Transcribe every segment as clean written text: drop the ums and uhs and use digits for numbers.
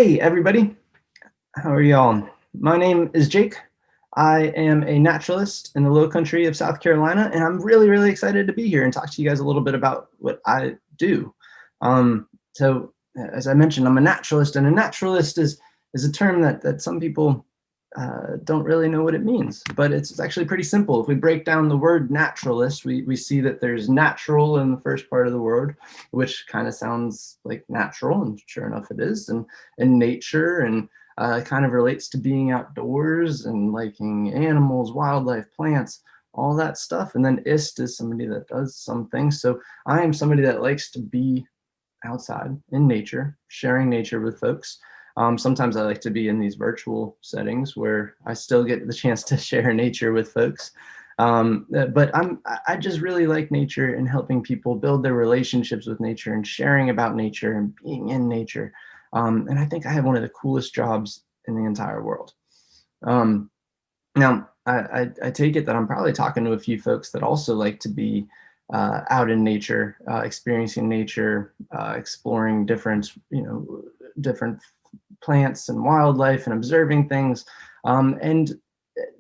Hey everybody, how are y'all? My name is Jake. I am a naturalist in the low country of South Carolina, and I'm really excited to be here and talk to you guys a little bit about what I do. So as I mentioned, I'm a naturalist, and a naturalist is a term that some people don't really know what it means, but it's actually pretty simple. If we break down the word naturalist, we see that there's natural in the first part of the word, which kind of sounds like natural, and sure enough it is, and nature, and kind of relates to being outdoors and liking animals, wildlife, plants, all that stuff. And then ist is somebody that does some things. So I am somebody that likes to be outside in nature, sharing nature with folks. Sometimes I like to be in these virtual settings where I still get the chance to share nature with folks. But I just really like nature and helping people build their relationships with nature and sharing about nature and being in nature. And I think I have one of the coolest jobs in the entire world. Now, I take it that I'm probably talking to a few folks that also like to be out in nature, experiencing nature, exploring different, different plants and wildlife and observing things. And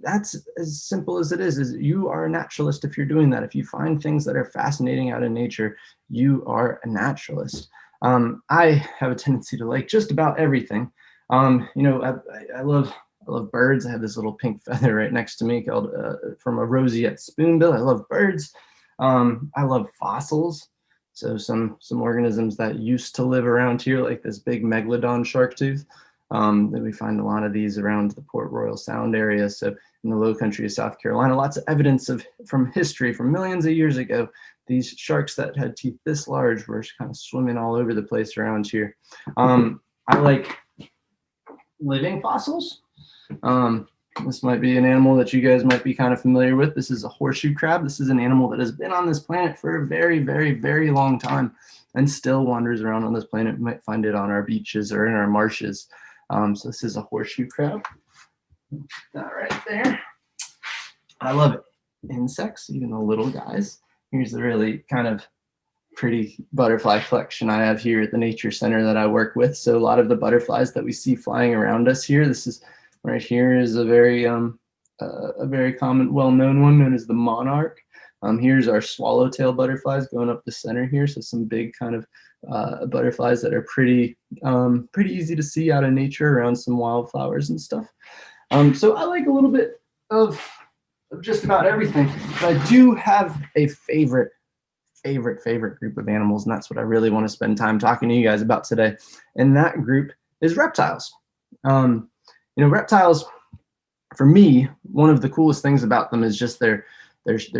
that's as simple as it is you are a naturalist if you're doing that. If you find things that are fascinating out in nature, you are a naturalist. I have a tendency to like just about everything. I love birds. I have this little pink feather right next to me called from a roseate spoonbill. I love birds. I love fossils. So some organisms that used to live around here, like this big megalodon shark tooth. That we find a lot of these around the Port Royal Sound area. So in the low country of South Carolina, lots of evidence from history from millions of years ago. These sharks that had teeth this large were kind of swimming all over the place around here. I like living fossils. This might be an animal that you guys might be kind of familiar with. This is a horseshoe crab. This is an animal that has been on this planet for a very long time and still wanders around on this planet. You might find it on our beaches or in our marshes. So this is a horseshoe crab. That right there. I love it. Insects, even the little guys. Here's the really kind of pretty butterfly collection I have here at the nature center that I work with. So a lot of the butterflies that we see flying around us here, this is right here is a very common, well-known one known as the monarch. Here's our swallowtail butterflies going up the center here. So some big kind of butterflies that are pretty easy to see out in nature around some wildflowers and stuff. So I like a little bit of just about everything, but I do have a favorite group of animals, and that's what I really want to spend time talking to you guys about today. And that group is reptiles. Reptiles, for me, one of the coolest things about them is just their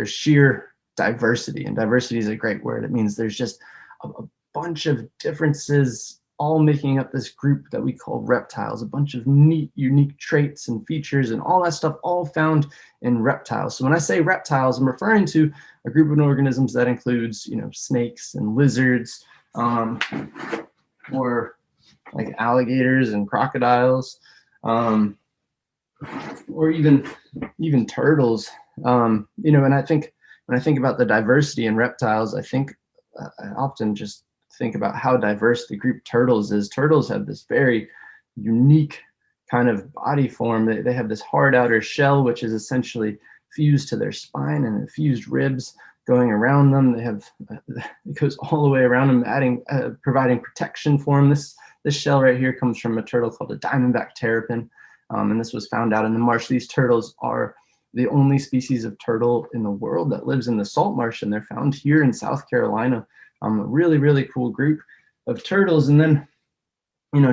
sheer diversity. And diversity is a great word. It means there's just a bunch of differences all making up this group that we call reptiles, a bunch of neat, unique traits and features and all that stuff all found in reptiles. So when I say reptiles, I'm referring to a group of organisms that includes, snakes and lizards, or like alligators and crocodiles, or even turtles. And I think when I think about the diversity in reptiles, I often just think about how diverse the group turtles is. Turtles have this very unique kind of body form. They have this hard outer shell, which is essentially fused to their spine, and fused ribs going around them. They have it goes all the way around them, providing protection for them. This shell right here comes from a turtle called a diamondback terrapin, and this was found out in the marsh. These turtles are the only species of turtle in the world that lives in the salt marsh, and they're found here in South Carolina. A really cool group of turtles. And then,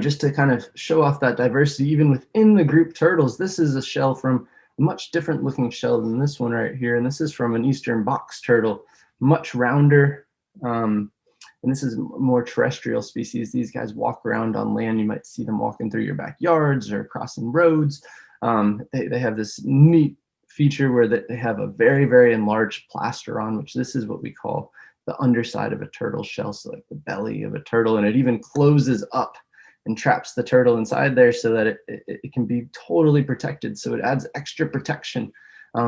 just to kind of show off that diversity, even within the group turtles, this is a shell from a much different looking shell than this one right here. And this is from an eastern box turtle, much rounder. And this is more terrestrial species. These guys walk around on land. You might see them walking through your backyards or crossing roads. They have this neat feature where they have a very enlarged plastron, which this is what we call the underside of a turtle shell, so like the belly of a turtle, and it even closes up and traps the turtle inside there so that it can be totally protected. So it adds extra protection.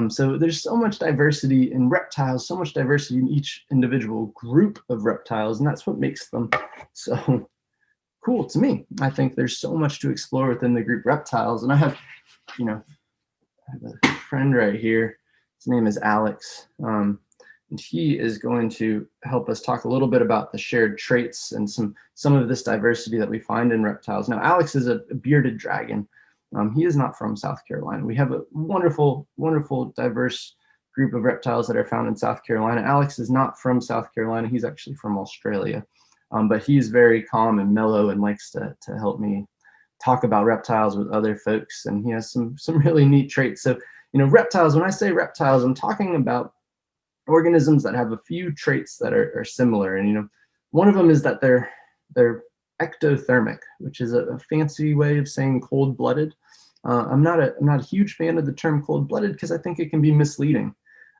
So there's so much diversity in reptiles, so much diversity in each individual group of reptiles, and that's what makes them so cool to me. I think there's so much to explore within the group reptiles. And I have, you know, I have a friend right here. His name is Alex. And he is going to help us talk a little bit about the shared traits and some of this diversity that we find in reptiles. Now, Alex is a bearded dragon. He is not from South Carolina. We have a wonderful, wonderful, diverse group of reptiles that are found in South Carolina. Alex is not from South Carolina. He's actually from Australia. But he's very calm and mellow and likes to help me talk about reptiles with other folks. And he has some really neat traits. So, you know, reptiles, when I say reptiles, I'm talking about organisms that have a few traits that are similar. And, you know, one of them is that they're ectothermic, which is a fancy way of saying cold-blooded. I'm not a huge fan of the term cold-blooded because I think it can be misleading.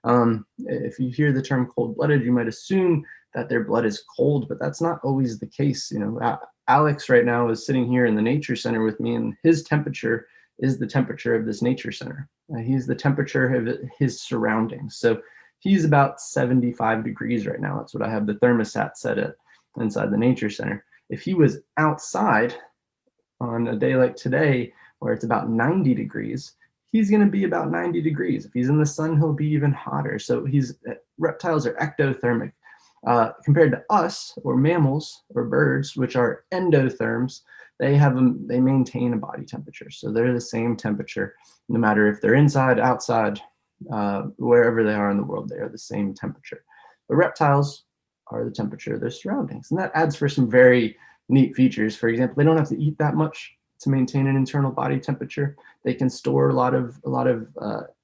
If you hear the term cold-blooded, you might assume that their blood is cold, but that's not always the case. You know, Alex right now is sitting here in the nature center with me, and his temperature is the temperature of this nature center. He's the temperature of his surroundings. So he's about 75 degrees right now. That's what I have the thermostat set at inside the nature center. If he was outside on a day like today, where it's about 90 degrees, he's going to be about 90 degrees. If he's in the sun, he'll be even hotter. So reptiles are ectothermic. Compared to us, or mammals, or birds, which are endotherms, they maintain a body temperature. So they're the same temperature, no matter if they're inside, outside, wherever they are in the world, they are the same temperature. The reptiles are the temperature of their surroundings. And that adds for some very neat features. For example, they don't have to eat that much to maintain an internal body temperature. They can store a lot of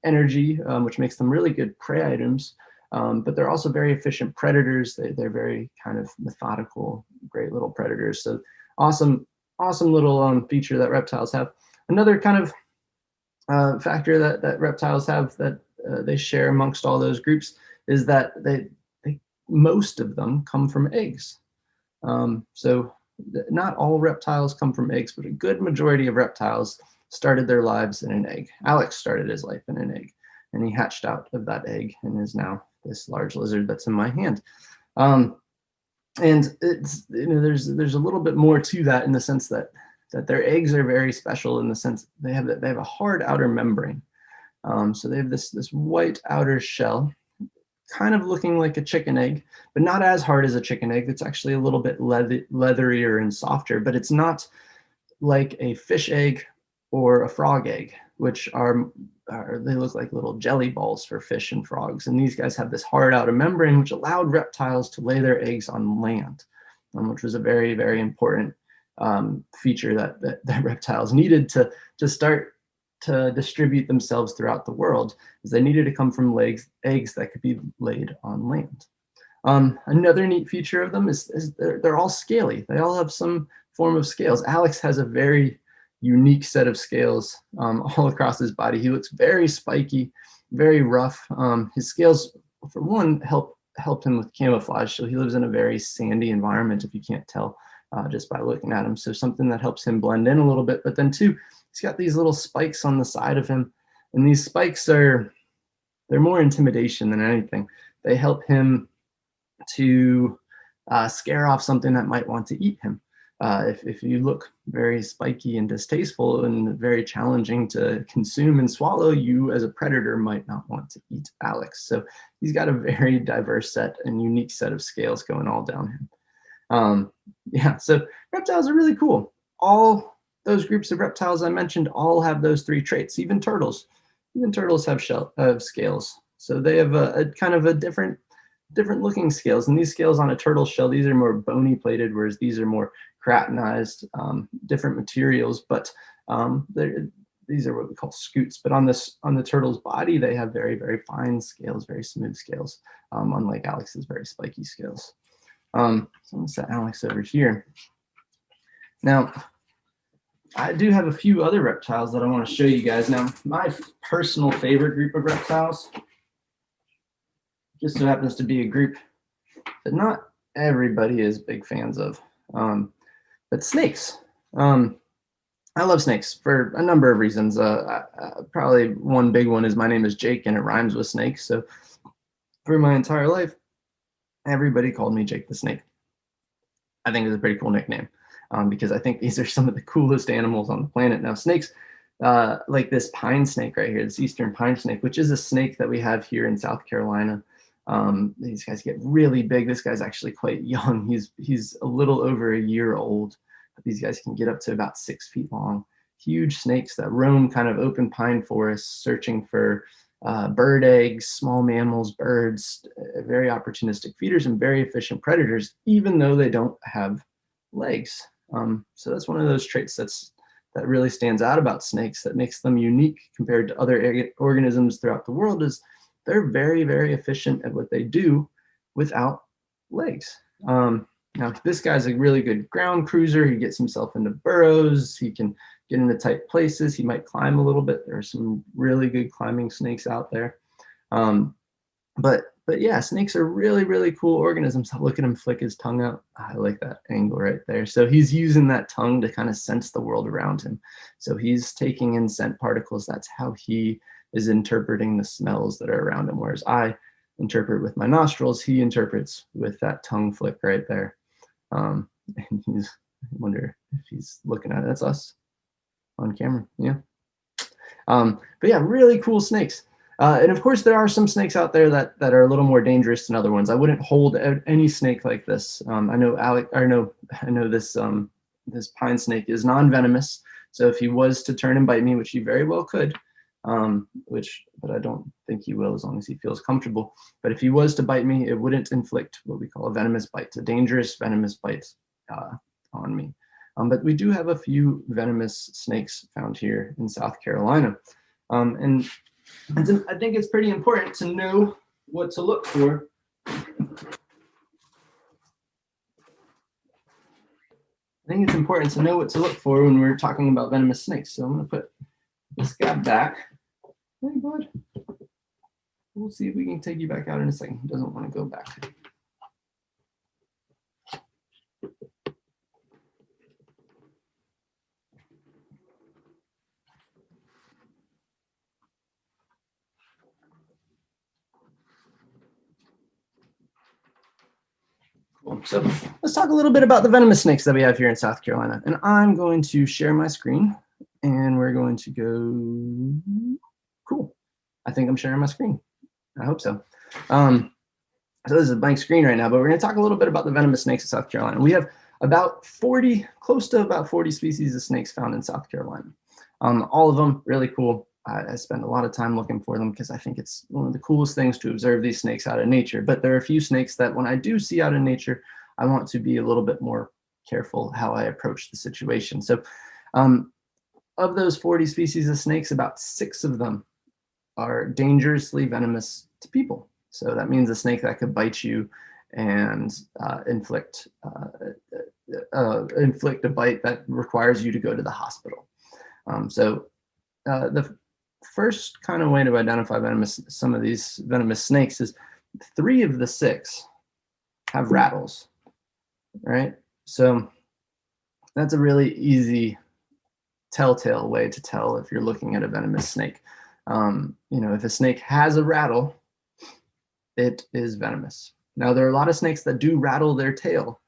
energy, which makes them really good prey items. But they're also very efficient predators. They're very kind of methodical, great little predators. So awesome little feature that reptiles have. Another kind of factor that reptiles have that they share amongst all those groups is that most of them come from eggs. So not all reptiles come from eggs, but a good majority of reptiles started their lives in an egg. Alex started his life in an egg, and he hatched out of that egg and is now this large lizard that's in my hand. And it's, you know, there's a little bit more to that in the sense that their eggs are very special in the sense they have a hard outer membrane. So they have this white outer shell, kind of looking like a chicken egg, but not as hard as a chicken egg. It's actually a little bit leatherier and softer, but it's not like a fish egg or a frog egg, which they look like little jelly balls for fish and frogs. And these guys have this hard outer membrane, which allowed reptiles to lay their eggs on land, which was a very, very important feature that reptiles needed to start to distribute themselves throughout the world, is they needed to come from eggs that could be laid on land. Another neat feature of them is they're all scaly. They all have some form of scales. Alex has a very unique set of scales all across his body. He looks very spiky, very rough. His scales, for one, help him with camouflage. So he lives in a very sandy environment, if you can't tell just by looking at him. So something that helps him blend in a little bit. But then two, he's got these little spikes on the side of him. And these spikes they're more intimidation than anything. They help him to scare off something that might want to eat him. If you look very spiky and distasteful and very challenging to consume and swallow, you as a predator might not want to eat Alex. So he's got a very diverse set and unique set of scales going all down him. Yeah, so reptiles are really cool. All those groups of reptiles I mentioned all have those three traits. Even turtles have scales. So they have a kind of a different looking scales. And these scales on a turtle shell, these are more bony plated, whereas these are more keratinized, different materials. But these are what we call scutes. But on the turtle's body, they have very, very fine scales, very smooth scales, unlike Alex's very spiky scales. So I'm going to set Alex over here. Now, I do have a few other reptiles that I want to show you guys. Now, my personal favorite group of reptiles just so happens to be a group that not everybody is big fans of, but snakes. I love snakes for a number of reasons. Probably one big one is my name is Jake and it rhymes with snake. So for my entire life, everybody called me Jake the Snake. I think it's a pretty cool nickname. because I think these are some of the coolest animals on the planet. Now, snakes, like this pine snake right here, this eastern pine snake, which is a snake that we have here in South Carolina. These guys get really big. This guy's actually quite young. He's a little over a year old. But these guys can get up to about 6 feet long. Huge snakes that roam kind of open pine forests, searching for bird eggs, small mammals, birds, very opportunistic feeders and very efficient predators, even though they don't have legs. So that's one of those traits that really stands out about snakes, that makes them unique compared to other organisms throughout the world, is they're very, very efficient at what they do without legs. Now, this guy's a really good ground cruiser. He gets himself into burrows. He can get into tight places. He might climb a little bit. There are some really good climbing snakes out there. But yeah, snakes are really, really cool organisms. Look at him flick his tongue out. I like that angle right there. So he's using that tongue to kind of sense the world around him. So he's taking in scent particles. That's how he is interpreting the smells that are around him. Whereas I interpret with my nostrils, he interprets with that tongue flick right there. And I wonder if he's looking at it. That's us on camera. Yeah. But yeah, really cool snakes. And of course, there are some snakes out there that are a little more dangerous than other ones. I wouldn't hold any snake like this. I know this pine snake is non-venomous. So if he was to turn and bite me, which he very well could, but I don't think he will, as long as he feels comfortable. But if he was to bite me, it wouldn't inflict what we call a venomous bite, a dangerous venomous bite on me. But we do have a few venomous snakes found here in South Carolina. And I think it's pretty important to know what to look for. I think it's important to know what to look for when we're talking about venomous snakes. So I'm going to put this guy back. Hey, bud. We'll see if we can take you back out in a second. He doesn't want to go back. Cool. So let's talk a little bit about the venomous snakes that we have here in South Carolina. And I'm going to share my screen, and we're going to go. Cool. I think I'm sharing my screen. I hope so. So this is a blank screen right now, but we're going to talk a little bit about the venomous snakes in South Carolina. We have close to about 40 species of snakes found in South Carolina. All of them really cool. I spend a lot of time looking for them because I think it's one of the coolest things to observe these snakes out in nature. But there are a few snakes that when I do see out in nature, I want to be a little bit more careful how I approach the situation. So of those 40 species of snakes, about 6 of them are dangerously venomous to people. So that means a snake that could bite you and inflict a bite that requires you to go to the hospital. So the first kind of way to identify some of these venomous snakes is 3 of the 6 have rattles, right? So that's a really easy telltale way to tell if you're looking at a venomous snake. If a snake has a rattle, it is venomous. Now, there are a lot of snakes that do rattle their tail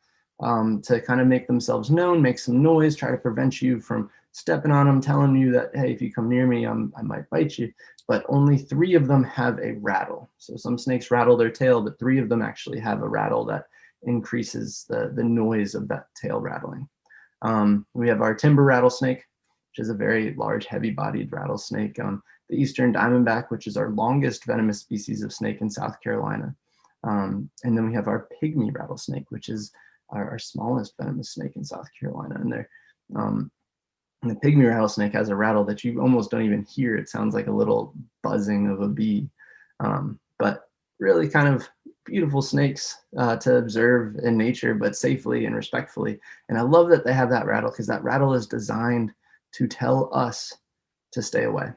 to kind of make themselves known, make some noise, try to prevent you from stepping on them, telling you that, hey, if you come near me, I might bite you. But only 3 of them have a rattle. So some snakes rattle their tail, but 3 of them actually have a rattle that increases the noise of that tail rattling. We have our timber rattlesnake, which is a very large, heavy-bodied rattlesnake. The eastern diamondback, which is our longest venomous species of snake in South Carolina. And then we have our pygmy rattlesnake, which is our smallest venomous snake in South Carolina. And the pygmy rattlesnake has a rattle that you almost don't even hear. It sounds like a little buzzing of a bee. But really kind of beautiful snakes to observe in nature, but safely and respectfully. And I love that they have that rattle, because that rattle is designed to tell us to stay away.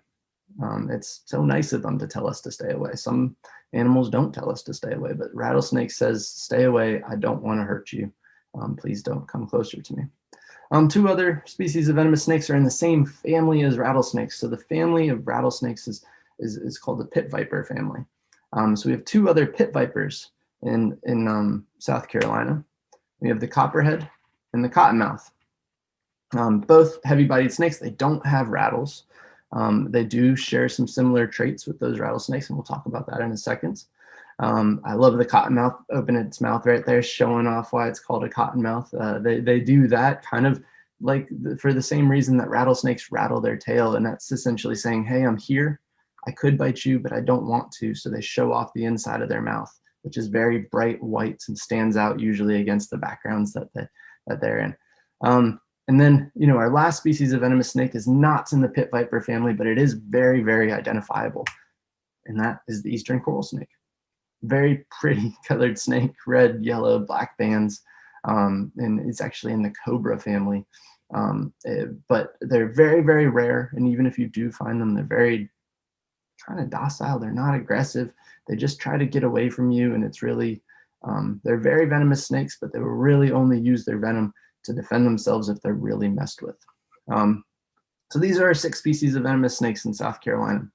It's so nice of them to tell us to stay away. Some animals don't tell us to stay away, but rattlesnake says, stay away. I don't want to hurt you. Please don't come closer to me. 2 other species of venomous snakes are in the same family as rattlesnakes. So the family of rattlesnakes is called the pit viper family. So we have 2 other pit vipers in South Carolina. We have the copperhead and the cottonmouth. Both heavy-bodied snakes, they don't have rattles. They do share some similar traits with those rattlesnakes, and we'll talk about that in a second. I love the cottonmouth opening its mouth right there, showing off why it's called a cottonmouth. They do that kind of like for the same reason that rattlesnakes rattle their tail, and that's essentially saying, hey, I'm here. I could bite you, but I don't want to. So they show off the inside of their mouth, which is very bright white and stands out usually against the backgrounds that they're in. And then, you know, our last species of venomous snake is not in the pit viper family, but it is very, very identifiable. And that is the eastern coral snake. Very pretty colored snake, red, yellow, black bands. And it's actually in the cobra family. But they're very, very rare. And even if you do find them, they're very kind of docile. They're not aggressive. They just try to get away from you. And it's really, they're very venomous snakes, but they will really only use their venom to defend themselves if they're really messed with. So these are 6 species of venomous snakes in South Carolina,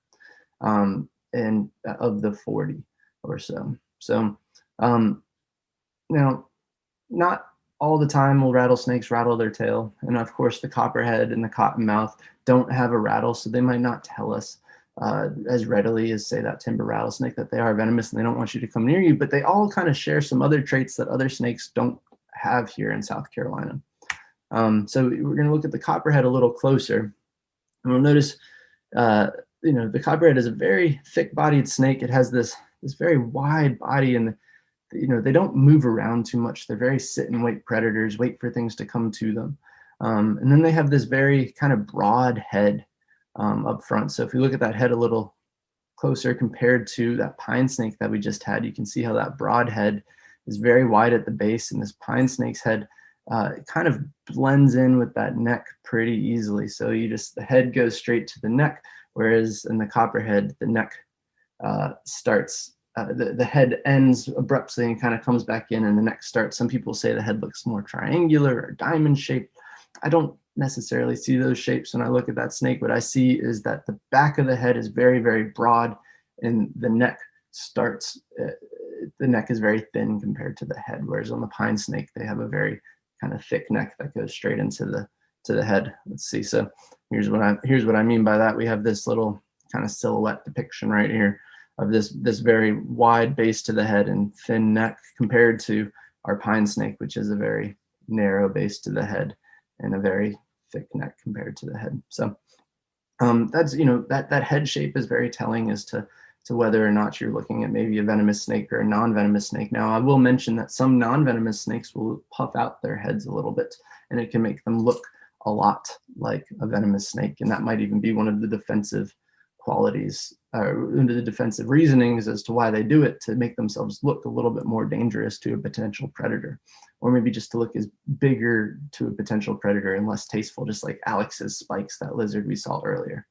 and of the 40 or so. So now, not all the time will rattlesnakes rattle their tail. And of course, the copperhead and the cottonmouth don't have a rattle, so they might not tell us as readily as, say, that timber rattlesnake that they are venomous and they don't want you to come near you, but they all kind of share some other traits that other snakes don't have here in South Carolina. So we're going to look at the copperhead a little closer, and we'll notice, you know, the copperhead is a very thick-bodied snake. It has this very wide body, and you know, they don't move around too much. They're very sit and wait predators, wait for things to come to them. And then they have this very kind of broad head up front. So if we look at that head a little closer compared to that pine snake that we just had, you can see how that broad head is very wide at the base, and this pine snake's head kind of blends in with that neck pretty easily. So the head goes straight to the neck, whereas in the copperhead, the neck the head ends abruptly and kind of comes back in, and the neck starts. Some people say the head looks more triangular or diamond shaped. I don't necessarily see those shapes when I look at that snake. What I see is that the back of the head is very, very broad, and the neck is very thin compared to the head, whereas on the pine snake, they have a very kind of thick neck that goes straight into the head. Let's see. So here's what I mean by that. We have this little kind of silhouette depiction right here of this very wide base to the head and thin neck compared to our pine snake, which is a very narrow base to the head and a very thick neck compared to the head. So that's, you know, that head shape is very telling as to whether or not you're looking at maybe a venomous snake or a non-venomous snake. Now, I will mention that some non-venomous snakes will puff out their heads a little bit, and it can make them look a lot like a venomous snake. And that might even be one of the defensive qualities, the defensive reasonings as to why they do it, to make themselves look a little bit more dangerous to a potential predator, or maybe just to look as bigger to a potential predator and less tasteful, just like Alex's spikes, that lizard we saw earlier.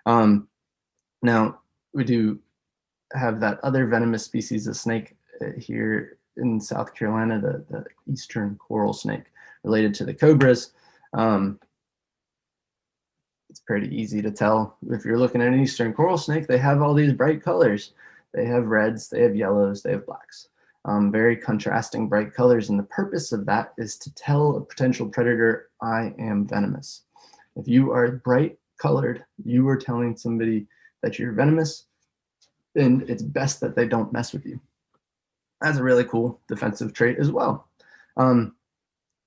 Now, we do have that other venomous species of snake here in South Carolina, the eastern coral snake, related to the cobras. It's pretty easy to tell. If you're looking at an eastern coral snake, they have all these bright colors. They have reds, they have yellows, they have blacks. Very contrasting bright colors, and the purpose of that is to tell a potential predator, I am venomous. If you are bright colored, you are telling somebody that you're venomous, and it's best that they don't mess with you. That's a really cool defensive trait as well. An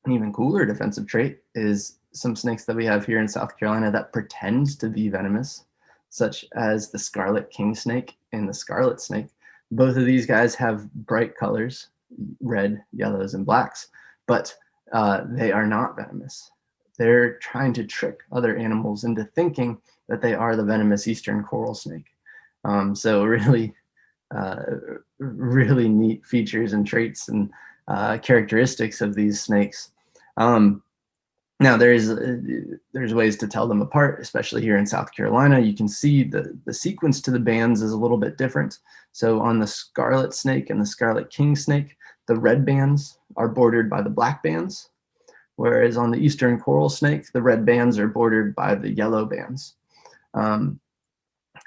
even cooler defensive trait is some snakes that we have here in South Carolina that pretend to be venomous, such as the scarlet king snake and the scarlet snake. Both of these guys have bright colors, red, yellows, and blacks, but they are not venomous. They're trying to trick other animals into thinking that they are the venomous eastern coral snake. So really, really neat features and traits and characteristics of these snakes. Now there's ways to tell them apart, especially here in South Carolina. You can see the sequence to the bands is a little bit different. So on the scarlet snake and the scarlet king snake, the red bands are bordered by the black bands, whereas on the eastern coral snake, the red bands are bordered by the yellow bands.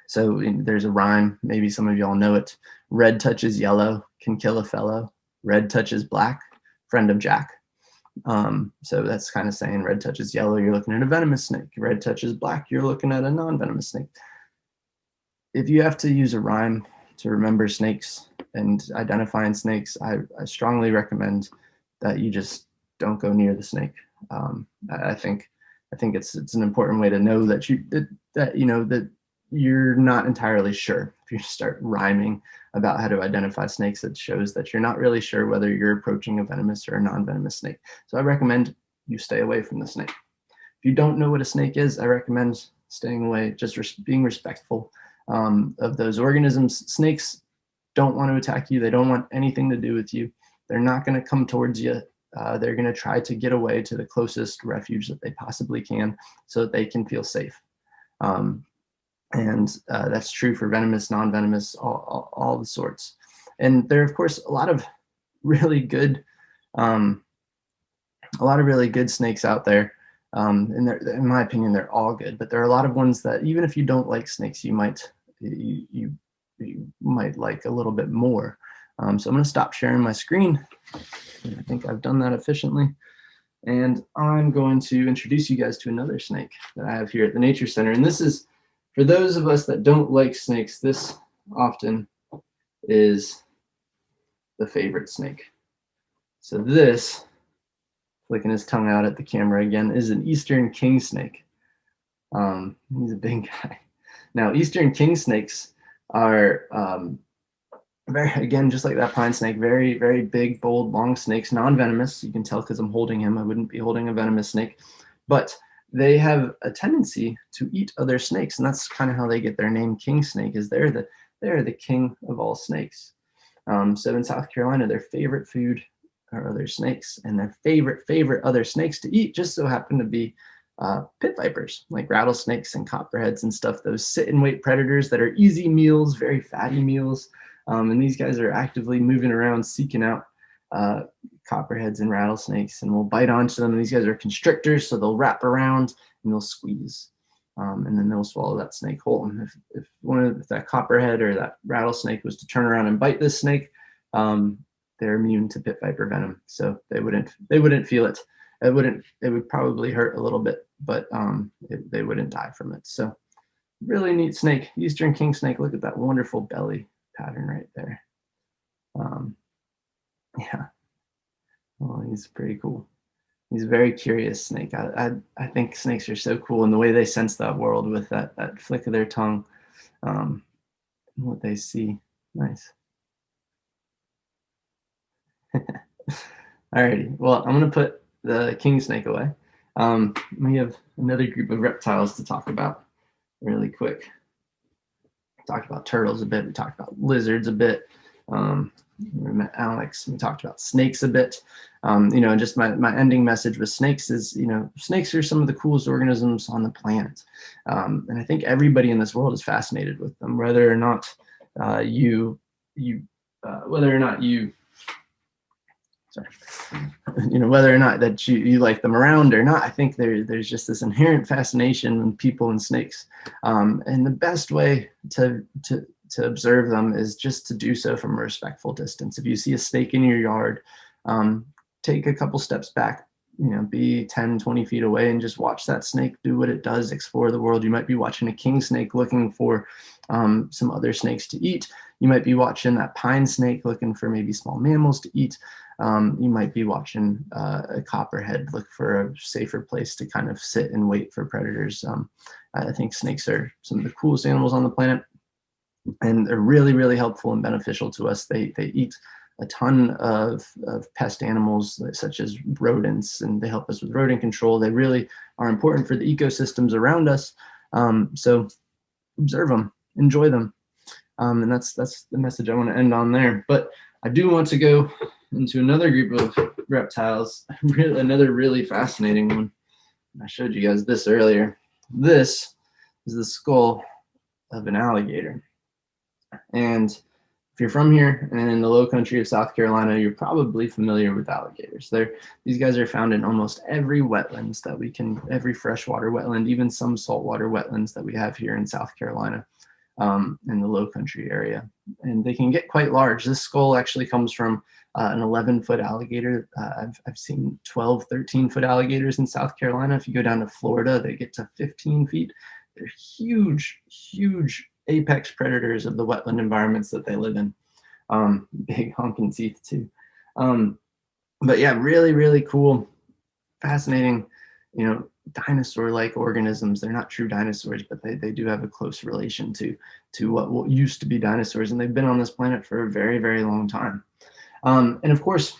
So there's a rhyme, maybe some of y'all know it. Red touches yellow, can kill a fellow. Red touches black, friend of Jack. So that's kind of saying red touches yellow, you're looking at a venomous snake. Red touches black, you're looking at a non-venomous snake. If you have to use a rhyme to remember snakes and identifying snakes, I strongly recommend that you just don't go near the snake. I think it's an important way to know that that you're not entirely sure. If you start rhyming about how to identify snakes, it shows that you're not really sure whether you're approaching a venomous or a non-venomous snake. So I recommend you stay away from the snake. If you don't know what a snake is, I recommend staying away, just being respectful of those organisms. Snakes don't want to attack you. They don't want anything to do with you. They're not going to come towards you. They're going to try to get away to the closest refuge that they possibly can so that they can feel safe. And that's true for venomous, non-venomous, all the sorts. And there are, of course, a lot of really good snakes out there. And in my opinion, they're all good, but there are a lot of ones that even if you don't like snakes, you might like a little bit more. So I'm going to stop sharing my screen. I think I've done that efficiently. And I'm going to introduce you guys to another snake that I have here at the Nature Center. And this is, for those of us that don't like snakes, this often is the favorite snake. So this, flicking his tongue out at the camera again, is an Eastern king snake. He's a big guy. Now, Eastern king snakes are again, just like that pine snake, very, very big, bold, long snakes, non-venomous. You can tell because I'm holding him. I wouldn't be holding a venomous snake, but they have a tendency to eat other snakes, and that's kind of how they get their name, king snake. Is they're the king of all snakes. So in South Carolina, their favorite food are other snakes, and their favorite other snakes to eat just so happen to be pit vipers, like rattlesnakes and copperheads and stuff. Those sit and wait predators that are easy meals, very fatty meals. And these guys are actively moving around seeking out copperheads and rattlesnakes, and will bite onto them. And these guys are constrictors, so they'll wrap around and they'll squeeze, and then they'll swallow that snake whole. And if that copperhead or that rattlesnake was to turn around and bite this snake, they're immune to pit viper venom, so they wouldn't feel it. It would probably hurt a little bit, but they wouldn't die from it. So really neat snake, Eastern king snake. Look at that wonderful belly pattern right there. Yeah, well, he's pretty cool. He's a very curious snake. I think snakes are so cool, and the way they sense that world with that flick of their tongue, what they see. Nice. Alrighty, well, I'm gonna put the king snake away. We have another group of reptiles to talk about really quick. We talked about turtles a bit. We talked about lizards a bit. We met Alex. We talked about snakes a bit. Just my ending message with snakes is, snakes are some of the coolest organisms on the planet. And I think everybody in this world is fascinated with them, whether or not you whether or not that you like them around or not. I think there's just this inherent fascination in people and snakes. And the best way to observe them is just to do so from a respectful distance. If you see a snake in your yard, take a couple steps back, be 10, 20 feet away and just watch that snake do what it does, explore the world. You might be watching a king snake looking for some other snakes to eat. You might be watching that pine snake looking for maybe small mammals to eat. You might be watching a copperhead look for a safer place to kind of sit and wait for predators. I think snakes are some of the coolest animals on the planet, and they're really, really helpful and beneficial to us. They eat a ton of pest animals such as rodents, and they help us with rodent control. They really are important for the ecosystems around us. So observe them, enjoy them. And that's the message I want to end on there. But I do want to go into another group of reptiles, another really fascinating one. I showed you guys this earlier. This is the skull of an alligator. And if you're from here and in the low country of South Carolina, you're probably familiar with alligators. These guys are found in almost every wetlands every freshwater wetland, even some saltwater wetlands that we have here in South Carolina. in the low country area. And they can get quite large. This skull actually comes from an 11-foot alligator. I've seen 12, 13-foot alligators in South Carolina. If you go down to Florida, they get to 15 feet. They're huge, huge apex predators of the wetland environments that they live in. Big honking teeth too. But yeah, really, really cool, fascinating, you know, dinosaur-like organisms. They're not true dinosaurs, but they do have a close relation to what used to be dinosaurs, and they've been on this planet for a very, very long time. And of course,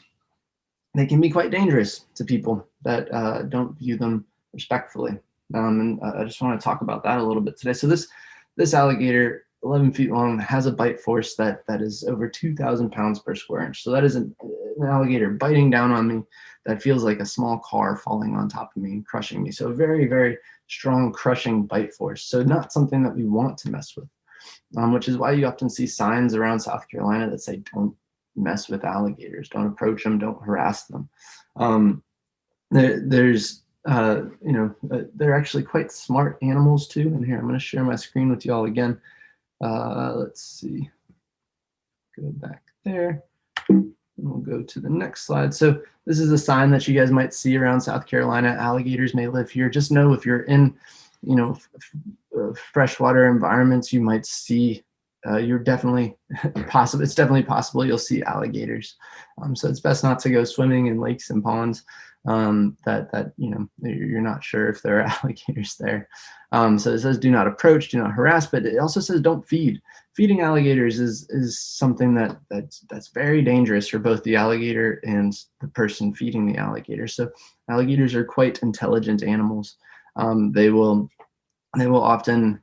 they can be quite dangerous to people that don't view them respectfully. And I just want to talk about that a little bit today. So this alligator, 11 feet long, has a bite force that is over 2,000 pounds per square inch. So that is an alligator biting down on me that feels like a small car falling on top of me and crushing me. So a very, very strong crushing bite force. So not something that we want to mess with, which is why you often see signs around South Carolina that say, don't mess with alligators, don't approach them, don't harass them. They're actually quite smart animals too. And here, I'm going to share my screen with you all again. Let's see, go back there. And we'll go to the next slide. So this is a sign that you guys might see around South Carolina. Alligators may live here. Just know if you're in, you know, freshwater environments, you might see, you're definitely possible. It's definitely possible you'll see alligators. So it's best not to go swimming in lakes and ponds that you know, you're not sure if there are alligators there. So it says do not approach, do not harass, but it also says don't feed. Feeding alligators is something that's very dangerous for both the alligator and the person feeding the alligator. So alligators are quite intelligent animals. They will often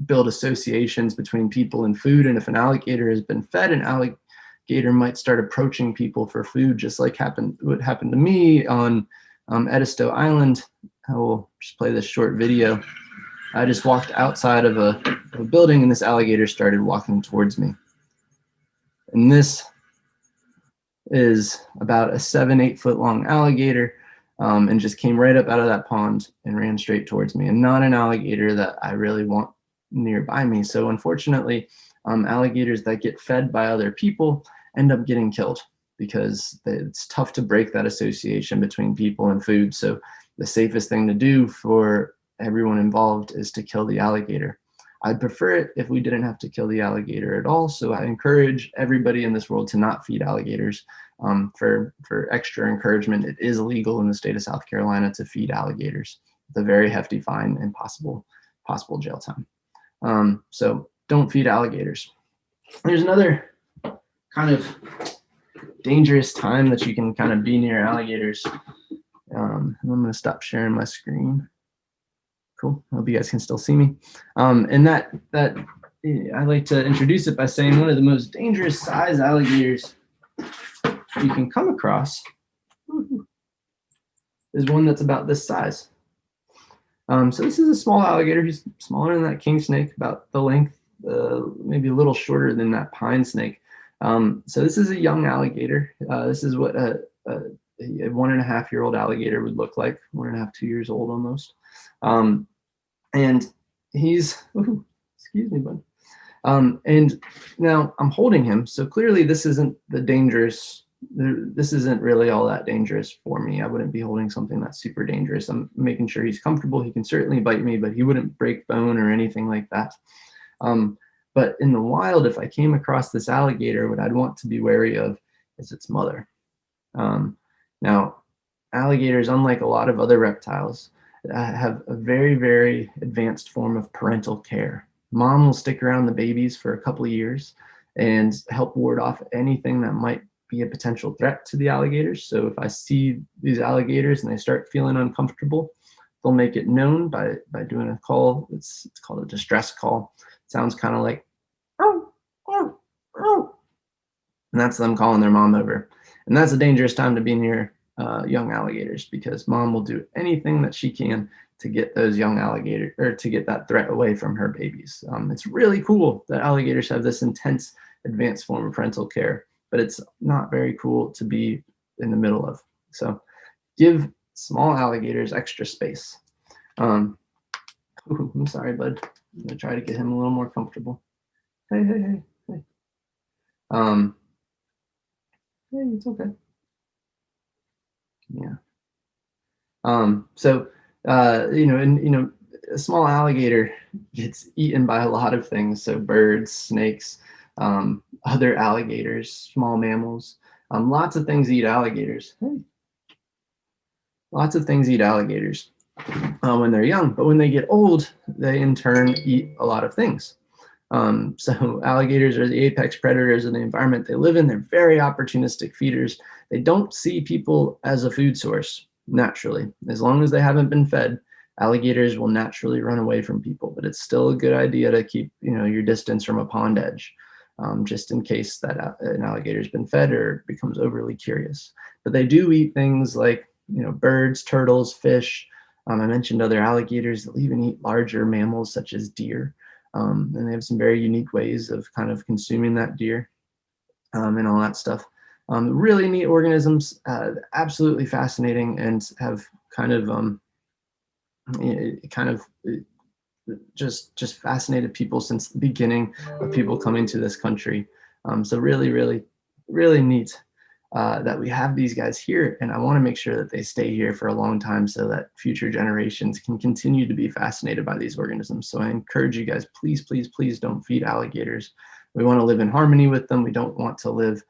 build associations between people and food, and if an alligator has been fed, an alligator might start approaching people for food, just like what happened to me on Edisto Island. I will just play this short video. I just walked outside of a building, and this alligator started walking towards me. And this is about a 7-8 foot long alligator, and just came right up out of that pond and ran straight towards me, and not an alligator that I really want nearby me. So unfortunately, alligators that get fed by other people end up getting killed because it's tough to break that association between people and food. So the safest thing to do for everyone involved is to kill the alligator. I'd prefer it if we didn't have to kill the alligator at all. So I encourage everybody in this world to not feed alligators. For extra encouragement, it is illegal in the state of South Carolina to feed alligators with a very hefty fine and possible jail time. So don't feed alligators. There's another kind of dangerous time that you can kind of be near alligators. I'm going to stop sharing my screen. Cool. I hope you guys can still see me. And that I like to introduce it by saying one of the most dangerous size alligators you can come across is one that's about this size. So this is a small alligator. He's smaller than that king snake, about the length, maybe a little shorter than that pine snake. So this is a young alligator. This is what a 1.5-year-old alligator would look like, 1.5, 2 years old almost. And he's, excuse me, bud. And now I'm holding him. So clearly this isn't this isn't really all that dangerous for me. I wouldn't be holding something that's super dangerous. I'm making sure he's comfortable. He can certainly bite me, but he wouldn't break bone or anything like that. But in the wild, if I came across this alligator, what I'd want to be wary of is its mother. Now, alligators, unlike a lot of other reptiles, have a very, very advanced form of parental care. Mom will stick around the babies for a couple of years and help ward off anything that might be a potential threat to the alligators. So if I see these alligators and they start feeling uncomfortable, they'll make it known by doing a call. It's called a distress call. It sounds kind of like, oh, oh, oh. And that's them calling their mom over. And that's a dangerous time to be near young alligators, because mom will do anything that she can to get those young alligators, or to get that threat away from her babies. It's really cool that alligators have this intense advanced form of parental care, but it's not very cool to be in the middle of. So give small alligators extra space. I'm sorry, bud. I'm gonna try to get him a little more comfortable. Hey, hey, hey, hey. Hey, it's okay. Yeah. So, a small alligator gets eaten by a lot of things. So birds, snakes, other alligators, small mammals. Lots of things eat alligators. Hey. Lots of things eat alligators when they're young, but when they get old, they in turn eat a lot of things. So alligators are the apex predators of the environment they live in. They're very opportunistic feeders. They don't see people as a food source naturally. As long as they haven't been fed, alligators will naturally run away from people, but it's still a good idea to keep your distance from a pond edge, just in case that an alligator's been fed or becomes overly curious. But they do eat things like birds, turtles, fish. I mentioned other alligators. They'll even eat larger mammals such as deer. And they have some very unique ways of kind of consuming that deer and all that stuff. Really neat organisms, absolutely fascinating, and have kind of just fascinated people since the beginning of people coming to this country. So really, really, really neat that we have these guys here, and I want to make sure that they stay here for a long time so that future generations can continue to be fascinated by these organisms. So I encourage you guys, please, please, please don't feed alligators. We want to live in harmony with them. We don't want to live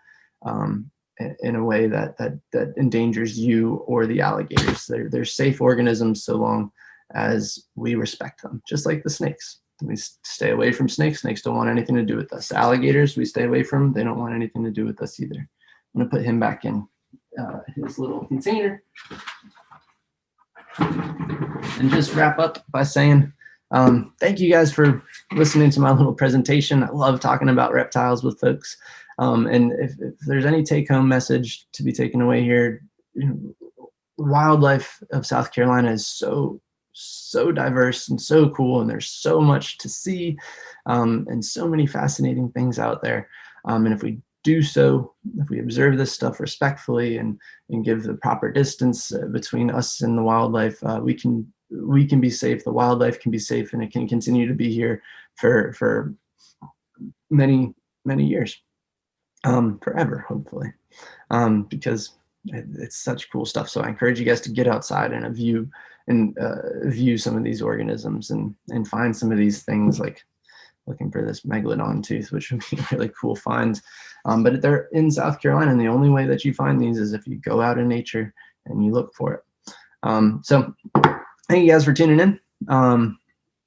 in a way that endangers you or the alligators. They're safe organisms so long as we respect them, just like the snakes. We stay away from snakes. Snakes don't want anything to do with us. Alligators, we stay away from. They don't want anything to do with us either. I'm going to put him back in his little container and just wrap up by saying thank you guys for listening to my little presentation. I love talking about reptiles with folks. And if there's any take-home message to be taken away here, wildlife of South Carolina is so diverse and so cool, and there's so much to see and so many fascinating things out there. And if we do so, if we observe this stuff respectfully and give the proper distance between us and the wildlife, we can be safe. The wildlife can be safe, and it can continue to be here for many years, forever, hopefully, because it's such cool stuff. So I encourage you guys to get outside and view some of these organisms and find some of these things, like looking for this megalodon tooth, which would be a really cool find. But they're in South Carolina, and the only way that you find these is if you go out in nature and you look for it. So thank you guys for tuning in.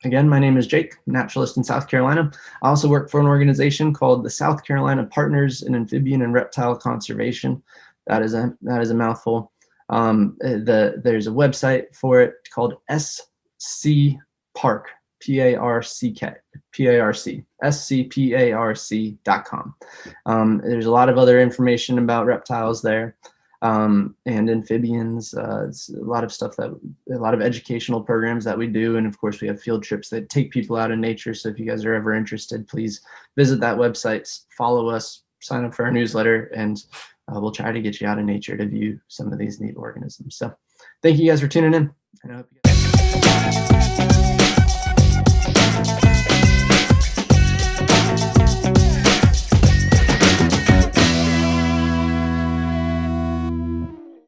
Again, my name is Jake, naturalist in South Carolina. I also work for an organization called the South Carolina Partners in Amphibian and Reptile Conservation. That is a mouthful. There's a website for it called SC Park, SCPARC.com. There's a lot of other information about reptiles there, and amphibians. It's a lot of educational programs that we do, and of course we have field trips that take people out in nature. So if you guys are ever interested, please visit that website, follow us, sign up for our newsletter, and we'll try to get you out in nature to view some of these neat organisms. So thank you guys for tuning in, and I hope you guys